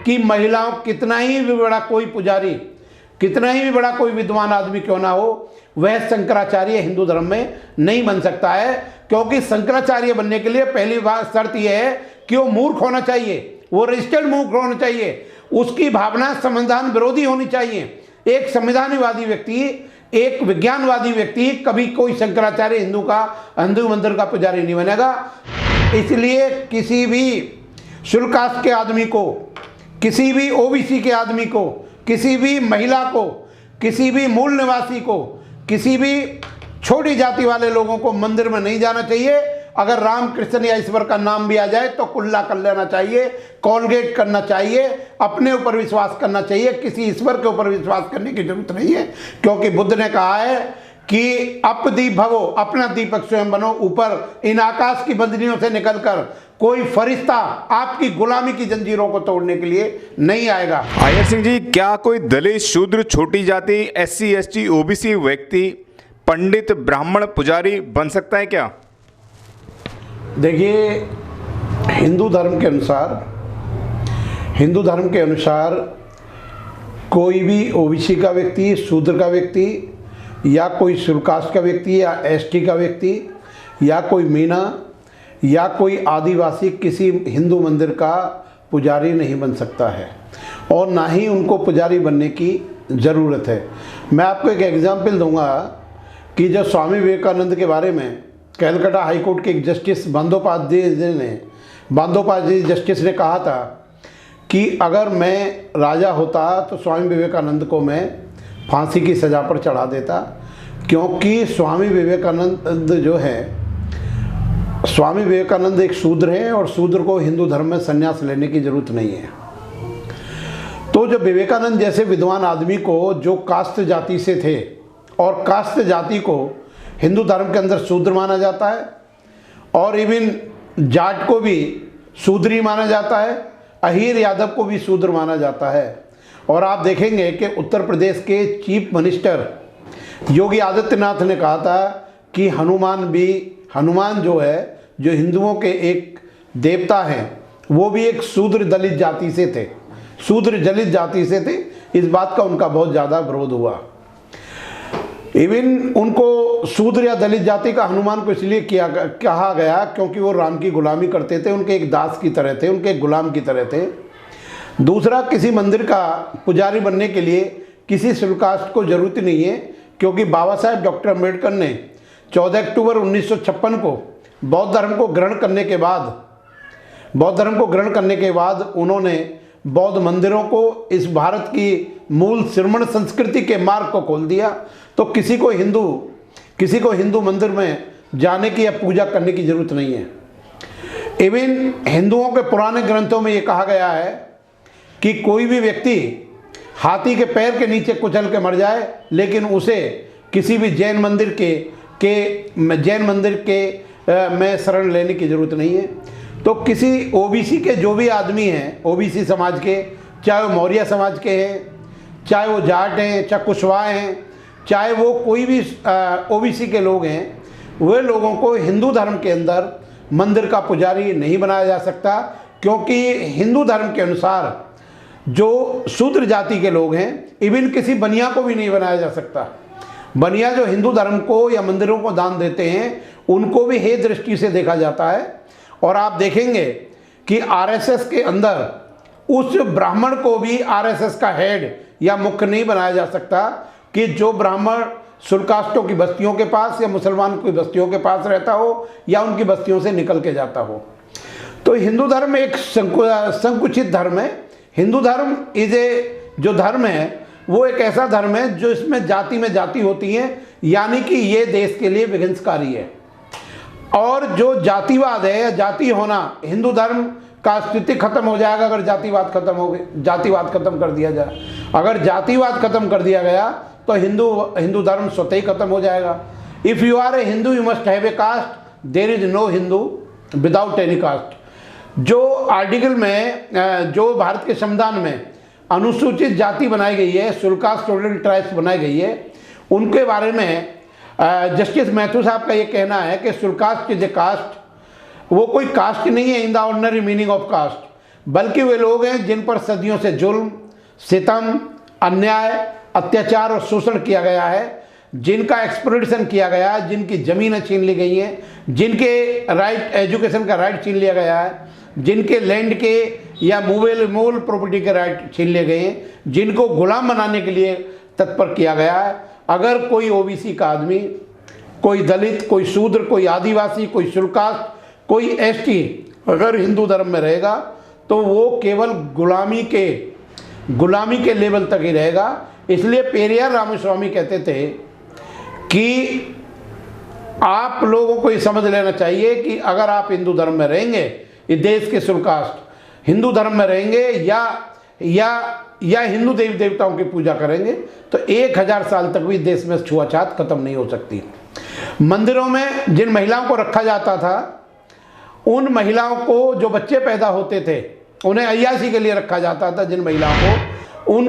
कि महिलाओं, कितना ही भी बड़ा कोई पुजारी, कितना ही भी बड़ा कोई विद्वान आदमी क्यों ना हो, वह शंकराचार्य हिंदू धर्म में नहीं बन सकता है। क्योंकि शंकराचार्य बनने के लिए पहली बात शर्त यह है कि वो मूर्ख होना चाहिए, वो रजिस्टर्ड मूर्ख होना चाहिए, उसकी भावना संविधान विरोधी होनी चाहिए। एक संविधानवादी व्यक्ति, एक विज्ञानवादी व्यक्ति कभी कोई शंकराचार्य हिंदू मंदिर का पुजारी नहीं बनेगा। इसलिए किसी भी शुल्क कास्ट के आदमी को, किसी भी ओबीसी के आदमी को, किसी भी महिला को, किसी भी मूल निवासी को, किसी भी छोटी जाति वाले लोगों को मंदिर में नहीं जाना चाहिए। अगर राम कृष्ण या ईश्वर का नाम भी आ जाए तो कुल्ला कर लेना चाहिए, कॉलगेट करना चाहिए, अपने ऊपर विश्वास करना चाहिए, किसी ईश्वर के ऊपर विश्वास करने की जरूरत नहीं है। क्योंकि बुद्ध ने कहा है कि अपदीप भवो, अपना दीपक स्वयं बनो। ऊपर इन आकाश की बंधनियों से निकलकर कोई फरिश्ता आपकी गुलामी की जंजीरों को तोड़ने के लिए नहीं आएगा। अय्यर सिंह जी, क्या कोई दलित, शूद्र, छोटी जाति, SC ST OBC व्यक्ति पंडित, ब्राह्मण, पुजारी बन सकता है क्या? देखिए, हिंदू धर्म के अनुसार कोई भी ओबीसी का व्यक्ति, शूद्र का व्यक्ति, या कोई शुल्क कास्ट का व्यक्ति, या ST का व्यक्ति, या कोई मीना, या कोई आदिवासी किसी हिंदू मंदिर का पुजारी नहीं बन सकता है, और ना ही उनको पुजारी बनने की ज़रूरत है। मैं आपको एक एग्जाम्पल दूंगा कि जब स्वामी विवेकानंद के बारे में कलकत्ता हाईकोर्ट के एक जस्टिस बंदोपाध्याय जस्टिस ने कहा था कि अगर मैं राजा होता तो स्वामी विवेकानंद को मैं फांसी की सज़ा पर चढ़ा देता। क्योंकि स्वामी विवेकानंद एक शूद्र हैं और शूद्र को हिंदू धर्म में संन्यास लेने की जरूरत नहीं है। तो जब विवेकानंद जैसे विद्वान आदमी को, जो कास्ट जाति से थे, और कास्ट जाति को हिंदू धर्म के अंदर शूद्र माना जाता है, और इवन जाट को भी शूद्री माना जाता है, अहीर यादव को भी शूद्र माना जाता है। और आप देखेंगे कि उत्तर प्रदेश के चीफ मिनिस्टर योगी आदित्यनाथ ने कहा था कि हनुमान जो है, जो हिंदुओं के एक देवता हैं, वो भी एक शूद्र दलित जाति से थे, इस बात का उनका बहुत ज़्यादा विरोध हुआ। इवन उनको शूद्र या दलित जाति का हनुमान को इसलिए कहा गया क्योंकि वो राम की गुलामी करते थे, उनके एक दास की तरह थे, उनके एक गुलाम की तरह थे। दूसरा, किसी मंदिर का पुजारी बनने के लिए किसी शुल्क कास्ट को जरूरत नहीं है, क्योंकि बाबा साहेब डॉक्टर अम्बेडकर ने 14 अक्टूबर 1956 को बौद्ध धर्म को ग्रहण करने के बाद उन्होंने बौद्ध मंदिरों को, इस भारत की मूल श्रमण संस्कृति के मार्ग को खोल दिया। तो किसी को हिंदू मंदिर में जाने की या पूजा करने की जरूरत नहीं है। इवन हिंदुओं के पुराने ग्रंथों में ये कहा गया है कि कोई भी व्यक्ति हाथी के पैर के नीचे कुचल के मर जाए, लेकिन उसे किसी भी जैन मंदिर में शरण लेने की जरूरत नहीं है। तो किसी ओबीसी के जो भी आदमी हैं, ओबीसी समाज के, चाहे वो मौर्य समाज के हैं, चाहे वो जाट हैं, चाहे कुशवाहा हैं, चाहे वो कोई भी ओबीसी के लोग हैं, वे लोगों को हिंदू धर्म के अंदर मंदिर का पुजारी नहीं बनाया जा सकता। क्योंकि हिंदू धर्म के अनुसार जो शूद्र जाति के लोग हैं, इवन किसी बनिया को भी नहीं बनाया जा सकता। बनिया जो हिंदू धर्म को या मंदिरों को दान देते हैं, उनको भी हे दृष्टि से देखा जाता है। और आप देखेंगे कि आरएसएस के अंदर उस ब्राह्मण को भी आरएसएस का हेड या मुख्य नहीं बनाया जा सकता कि जो ब्राह्मण शुल्क कास्टों की बस्तियों के पास या मुसलमान की बस्तियों के पास रहता हो या उनकी बस्तियों से निकल के जाता हो। तो हिंदू धर्म एक संकुचित धर्म है। हिंदू धर्म जो धर्म है वो एक ऐसा धर्म है जो इसमें जाति में जाति होती है, यानी कि ये देश के लिए विघ्नकारी है। और जो जातिवाद है या जाति होना, हिंदू धर्म का अस्तित्व खत्म हो जाएगा अगर जातिवाद खत्म कर दिया जाए। अगर जातिवाद खत्म कर दिया गया तो हिंदू धर्म स्वतः ही खत्म हो जाएगा। If you are a Hindu you must have a caste, there is no Hindu without any caste. जो आर्टिकल में, जो भारत के संविधान में अनुसूचित जाति बनाई गई है, शुल्क कास्ट ट्राइब्स बनाई गई है, उनके बारे में जस्टिस मैथ्यू साहब का ये कहना है कि शुल्क कास्ट इज ए कास्ट, वो कोई कास्ट नहीं है in the ordinary meaning of caste, बल्कि वे लोग हैं जिन पर सदियों से जुल्म, सितम, अन्याय, अत्याचार और शोषण किया गया है, जिनका एक्सप्लॉइटेशन किया गया है, जिनकी ज़मीनें छीन ली गई हैं, जिनके राइट एजुकेशन का राइट छीन लिया गया है, जिनके लैंड के या मूवेबल प्रॉपर्टी के राइट छीन लिए गए हैं, जिनको गुलाम बनाने के लिए तत्पर किया गया है। अगर कोई ओबीसी का आदमी, कोई दलित, कोई शूद्र, कोई आदिवासी, कोई शुल्कास्ट, कोई एसटी अगर हिंदू धर्म में रहेगा तो वो केवल गुलामी के लेवल तक ही रहेगा। इसलिए पेरियार रामास्वामी कहते थे कि आप लोगों को ये समझ लेना चाहिए कि अगर आप हिंदू धर्म में रहेंगे, इस देश के शुल्कास्ट हिंदू धर्म में रहेंगे या हिंदू देवी देवताओं की पूजा करेंगे तो 1000 साल तक भी देश में छुआछात खत्म नहीं हो सकती। मंदिरों में जिन महिलाओं को रखा जाता था, उन महिलाओं को जो बच्चे पैदा होते थे उन्हें अय्याशी के लिए रखा जाता था। जिन महिलाओं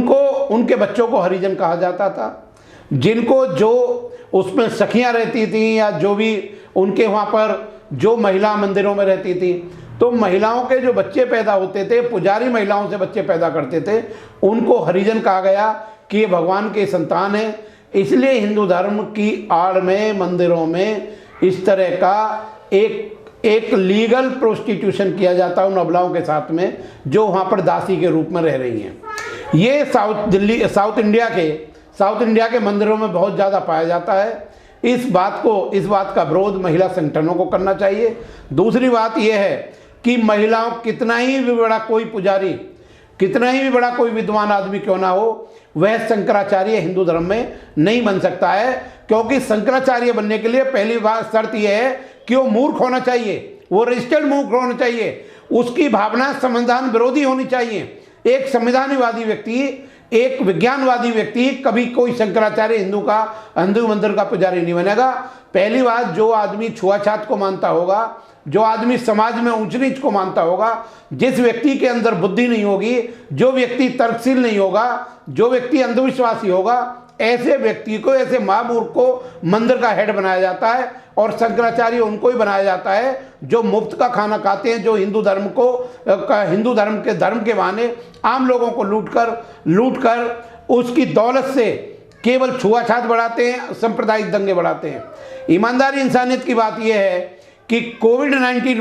को उनके बच्चों को हरिजन कहा जाता था। जिनको जो उसमें सखियां रहती थीं या जो भी उनके वहाँ पर जो महिला मंदिरों में रहती थी, तो महिलाओं के जो बच्चे पैदा होते थे, पुजारी महिलाओं से बच्चे पैदा करते थे, उनको हरिजन कहा गया कि ये भगवान के संतान हैं। इसलिए हिंदू धर्म की आड़ में मंदिरों में इस तरह का एक लीगल प्रोस्टिट्यूशन किया जाता है उन अबलाओं के साथ में जो वहाँ पर दासी के रूप में रह रही हैं। ये साउथ इंडिया के मंदिरों में बहुत ज़्यादा पाया जाता है। इस बात का विरोध महिला संगठनों को करना चाहिए। दूसरी बात यह है कि महिलाओं, कितना ही भी बड़ा कोई पुजारी, कितना ही भी बड़ा कोई विद्वान आदमी क्यों ना हो, वह शंकराचार्य हिंदू धर्म में नहीं बन सकता है। क्योंकि शंकराचार्य बनने के लिए पहली बात शर्त यह है कि वो मूर्ख होना चाहिए, वो रजिस्टर्ड मूर्ख होना चाहिए, उसकी भावना संविधान विरोधी होनी चाहिए। एक संविधानवादी व्यक्ति, एक विज्ञानवादी व्यक्ति कभी कोई शंकराचार्य हिंदू मंदिर का पुजारी नहीं बनेगा। पहली बात, जो आदमी छुआछात को मानता होगा, जो आदमी समाज में ऊंच नीच को मानता होगा, जिस व्यक्ति के अंदर बुद्धि नहीं होगी, जो व्यक्ति तर्कशील नहीं होगा, जो व्यक्ति अंधविश्वासी होगा, ऐसे व्यक्ति को, ऐसे महामूर्ख को मंदिर का हेड बनाया जाता है। और शंकराचार्य उनको ही बनाया जाता है जो मुफ्त का खाना खाते हैं, जो हिंदू धर्म के बहाने आम लोगों को लूट कर उसकी दौलत से केवल छुआछात बढ़ाते हैं, सांप्रदायिक दंगे बढ़ाते हैं। ईमानदारी इंसानियत की बात यह है कि कोविड-19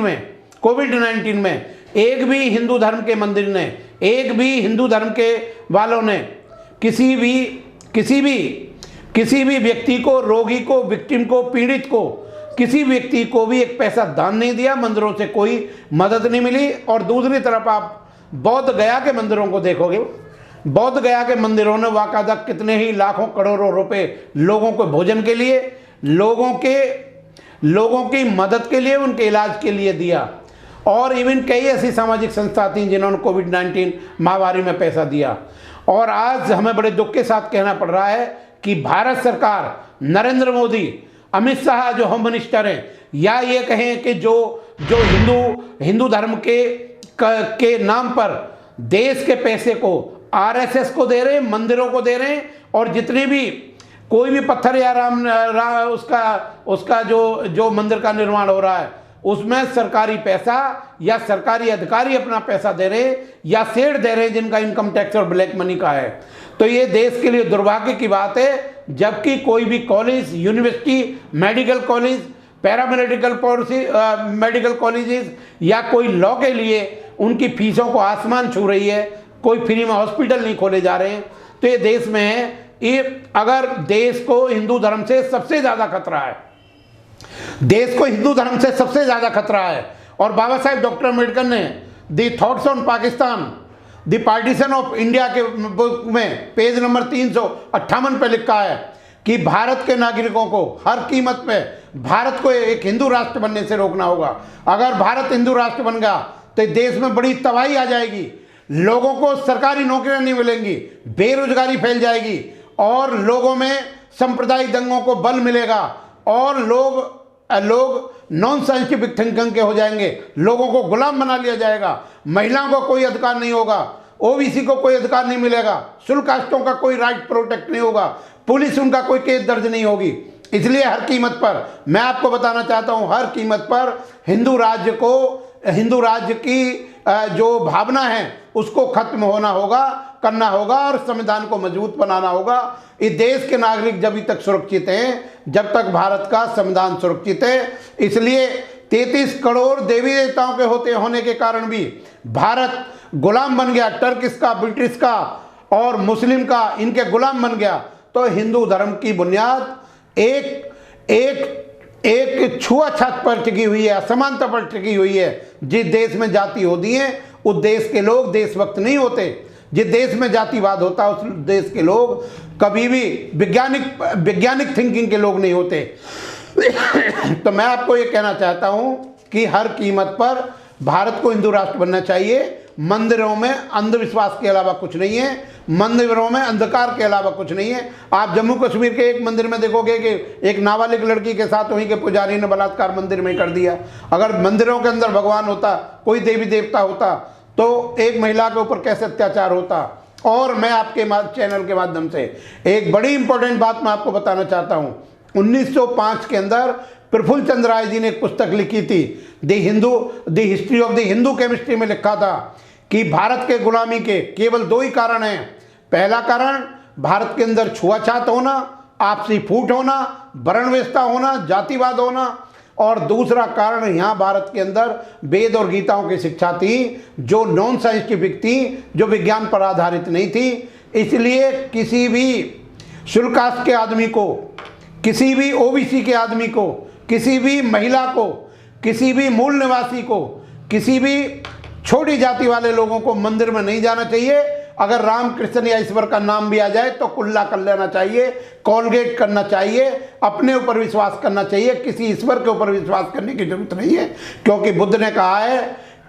में एक भी हिंदू धर्म के मंदिर ने, एक भी हिंदू धर्म के वालों ने किसी भी व्यक्ति को, रोगी को, विक्टिम को, पीड़ित को, किसी व्यक्ति को भी एक पैसा दान नहीं दिया। मंदिरों से कोई मदद नहीं मिली। और दूसरी तरफ आप बौद्ध गया के मंदिरों को देखोगे, बौद्ध गया के मंदिरों ने वाकादा कितने ही लाखों करोड़ों रुपए लोगों को भोजन के लिए, लोगों की मदद के लिए, उनके इलाज के लिए दिया। और इवन कई ऐसी सामाजिक संस्था थी जिन्होंने कोविड-19 महामारी में पैसा दिया। और आज हमें बड़े दुख के साथ कहना पड़ रहा है कि भारत सरकार, नरेंद्र मोदी, अमित शाह जो होम मिनिस्टर हैं, या ये कहें कि जो हिंदू धर्म के नाम पर देश के पैसे को आरएसएस को दे रहे हैं, मंदिरों को दे रहे हैं, और जितने भी कोई भी पत्थर या उसका जो मंदिर का निर्माण हो रहा है उसमें सरकारी पैसा या सरकारी अधिकारी अपना पैसा दे रहे हैं या सेठ दे रहे हैं जिनका इनकम टैक्स और ब्लैक मनी का है। तो ये देश के लिए दुर्भाग्य की बात है। जबकि कोई भी college, university, medical college, paramedical medical colleges या कोई लॉ के लिए उनकी फीसों को आसमान छू रही है, कोई फ्री में हॉस्पिटल नहीं खोले जा रहे हैं। तो ये देश में है, ये अगर देश को हिंदू धर्म से सबसे ज़्यादा खतरा है, देश को हिंदू धर्म से सबसे ज़्यादा खतरा है। और बाबा साहेब डॉक्टर अम्बेडकर ने दी thoughts on Pakistan, the partition of India के बुक में पेज नंबर 358 पे लिखा है कि भारत के नागरिकों को हर कीमत पे भारत को एक हिंदू राष्ट्र बनने से रोकना होगा। अगर भारत हिंदू राष्ट्र बन गया तो देश में बड़ी तबाही आ जाएगी, लोगों को सरकारी नौकरियां नहीं मिलेंगी, बेरोजगारी फैल जाएगी और लोगों में सांप्रदायिक दंगों को बल मिलेगा और लोग नॉन साइंटिफिक थिंकिंग के हो जाएंगे, लोगों को गुलाम बना लिया जाएगा, महिलाओं को कोई अधिकार नहीं होगा, ओबीसी को कोई अधिकार नहीं मिलेगा, शुल्क कास्टों का कोई राइट प्रोटेक्ट नहीं होगा, पुलिस उनका कोई केस दर्ज नहीं होगी। इसलिए हर कीमत पर, मैं आपको बताना चाहता हूं, हर कीमत पर हिंदू राज्य को हिंदू राज्य की जो भावना है उसको खत्म करना होगा और संविधान को मजबूत बनाना होगा। इस देश के नागरिक जब तक सुरक्षित हैं जब तक भारत का संविधान सुरक्षित है। इसलिए 33 करोड़ देवी देवताओं के होने के कारण भी भारत गुलाम बन गया, टर्किश का, ब्रिटिश का और मुस्लिम का, इनके गुलाम बन गया। तो हिंदू धर्म की बुनियाद एक छुआछूत पर टिकी हुई है, असमानता पर टिकी हुई है। जिस देश में जाति होती है उस देश के लोग देशभक्त नहीं होते। जिस देश में जातिवाद होता है उस देश के लोग कभी भी वैज्ञानिक थिंकिंग के लोग नहीं होते। तो मैं आपको ये कहना चाहता हूं कि हर कीमत पर भारत को हिंदू राष्ट्र बनना चाहिए। मंदिरों में अंधविश्वास के अलावा कुछ नहीं है, मंदिरों में अंधकार के अलावा कुछ नहीं है। आप जम्मू कश्मीर के एक मंदिर में देखोगे कि एक नाबालिग लड़की के साथ वहीं के पुजारी ने बलात्कार मंदिर में कर दिया। अगर मंदिरों के अंदर भगवान होता, कोई देवी देवता होता, तो एक महिला के ऊपर कैसे अत्याचार होता। और मैं आपके चैनल के माध्यम से एक बड़ी इंपॉर्टेंट बात मैं आपको बताना चाहता हूँ। 1905 के अंदर प्रफुल्ल चंद्र राय जी ने एक पुस्तक लिखी थी, the history of the Hindu chemistry में लिखा था कि भारत के गुलामी के केवल 2 ही कारण हैं। पहला कारण भारत के अंदर छुआछूत होना, आपसी फूट होना, वर्णवेषता होना, जातिवाद होना, और दूसरा कारण यहाँ भारत के अंदर वेद और गीताओं की शिक्षा थी जो नॉन साइंटिफिक थी, जो विज्ञान पर आधारित नहीं थी। इसलिए किसी भी शुल्क कास्ट के आदमी को, किसी भी ओबीसी के आदमी को, किसी भी महिला को, किसी भी मूल निवासी को, किसी भी छोटी जाति वाले लोगों को मंदिर में नहीं जाना चाहिए। अगर राम कृष्ण या ईश्वर का नाम भी आ जाए तो कुल्ला कर लेना चाहिए, कॉलगेट करना चाहिए, अपने ऊपर विश्वास करना चाहिए। किसी ईश्वर के ऊपर विश्वास करने की जरूरत नहीं है, क्योंकि बुद्ध ने कहा है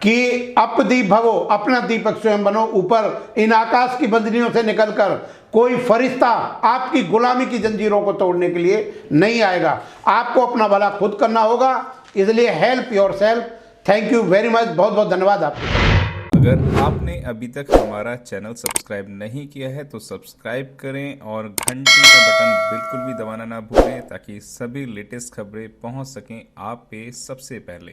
कि अपदीप भवो, अपना दीपक स्वयं बनो। ऊपर इन आकाश की बंदनियों से निकलकर कोई फरिश्ता आपकी गुलामी की जंजीरों को तोड़ने के लिए नहीं आएगा। आपको अपना भला खुद करना होगा। इसलिए help your self. Thank you very much. बहुत बहुत धन्यवाद आपको। अगर आपने अभी तक हमारा चैनल सब्सक्राइब नहीं किया है तो सब्सक्राइब करें और घंटी का बटन बिल्कुल भी दबाना ना भूलें ताकि सभी लेटेस्ट खबरें पहुंच सकें आप पे सबसे पहले।